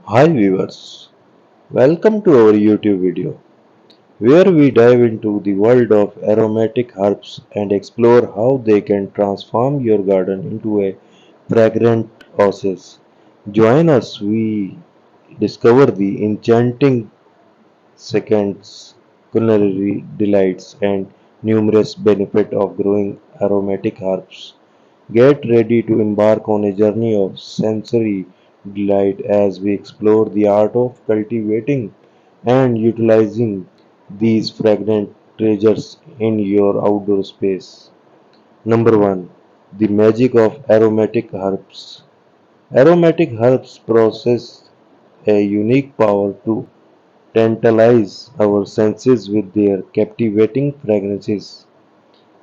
Hi viewers, welcome to our YouTube video where we dive into the world of aromatic herbs and explore how they can transform your garden into a fragrant oasis. Join us we discover the enchanting seconds, culinary delights and numerous benefits of growing aromatic herbs. Get ready to embark on a journey of sensory delight as we explore the art of cultivating and utilizing these fragrant treasures in your outdoor space. Number 1. The magic of aromatic herbs. Aromatic herbs possess a unique power to tantalize our senses with their captivating fragrances.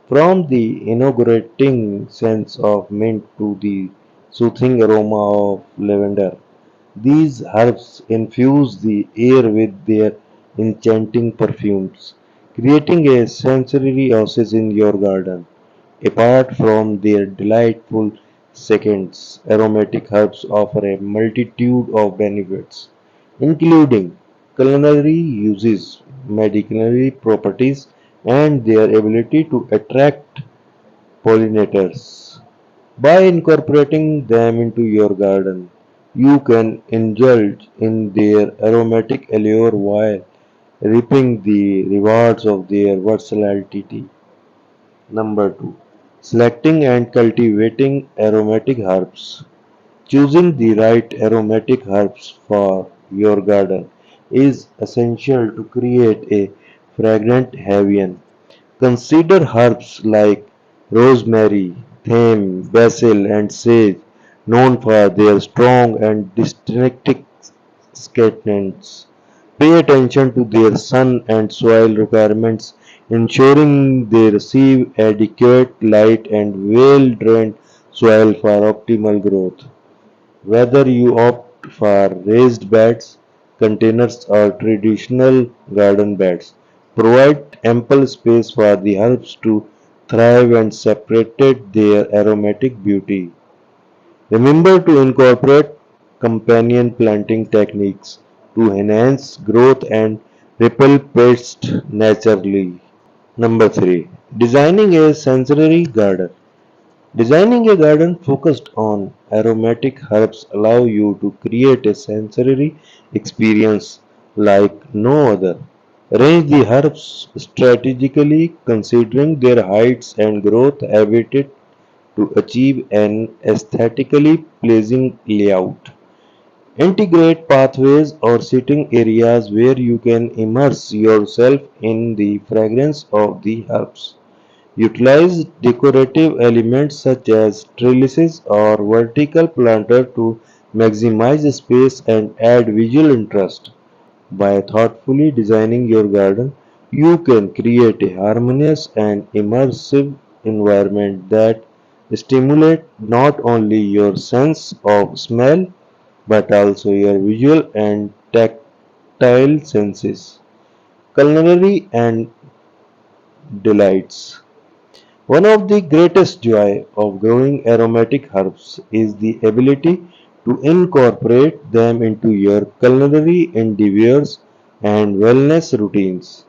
From the invigorating sense of mint to the soothing aroma of lavender, these herbs infuse the air with their enchanting perfumes, creating a sensory oasis in your garden. Apart from their delightful scents, aromatic herbs offer a multitude of benefits, including culinary uses, medicinal properties, and their ability to attract pollinators. By incorporating them into your garden, you can indulge in their aromatic allure while reaping the rewards of their versatility. Number 2. Selecting and cultivating aromatic herbs. Choosing the right aromatic herbs for your garden is essential to create a fragrant haven. Consider herbs like rosemary, thyme, basil, and sage, known for their strong and distinctive scents. Pay attention to their sun and soil requirements, ensuring they receive adequate light and well-drained soil for optimal growth. Whether you opt for raised beds, containers, or traditional garden beds, provide ample space for the herbs to thrive and separate their aromatic beauty. Remember to incorporate companion planting techniques to enhance growth and repel pests naturally. Number 3. Designing a sensory garden. Designing a garden focused on aromatic herbs allow you to create a sensory experience like no other. Arrange the herbs strategically considering their heights and growth habits to achieve an aesthetically pleasing layout. Integrate pathways or sitting areas where you can immerse yourself in the fragrance of the herbs. Utilize decorative elements such as trellises or vertical planter to maximize space and add visual interest. By thoughtfully designing your garden, you can create a harmonious and immersive environment that stimulates not only your sense of smell but also your visual and tactile senses. Culinary and delights. One of the greatest joy of growing aromatic herbs is the ability to incorporate them into your culinary endeavors and wellness routines.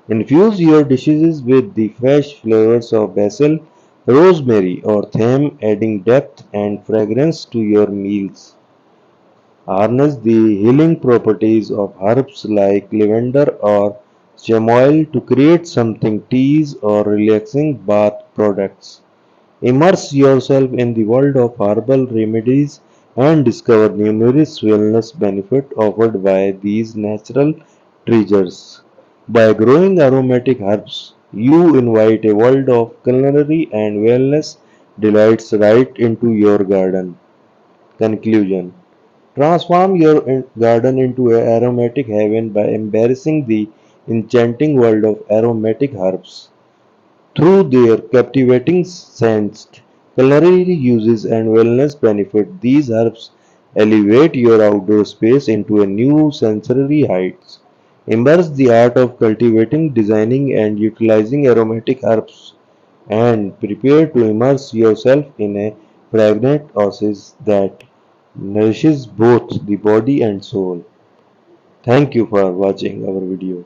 Infuse your dishes with the fresh flavors of basil, rosemary, or thyme, adding depth and fragrance to your meals. Harness the healing properties of herbs like lavender or chamomile to create something teas or relaxing bath products. Immerse yourself in the world of herbal remedies and discover numerous wellness benefits offered by these natural treasures. By growing aromatic herbs, you invite a world of culinary and wellness delights right into your garden. Conclusion. Transform your garden into an aromatic haven by embracing the enchanting world of aromatic herbs. Through their captivating scents, culinary uses, and wellness benefits, these herbs elevate your outdoor space into a new sensory heights. Embrace the art of cultivating, designing, and utilizing aromatic herbs, and prepare to immerse yourself in a fragrant oasis that nourishes both the body and soul. Thank you for watching our video.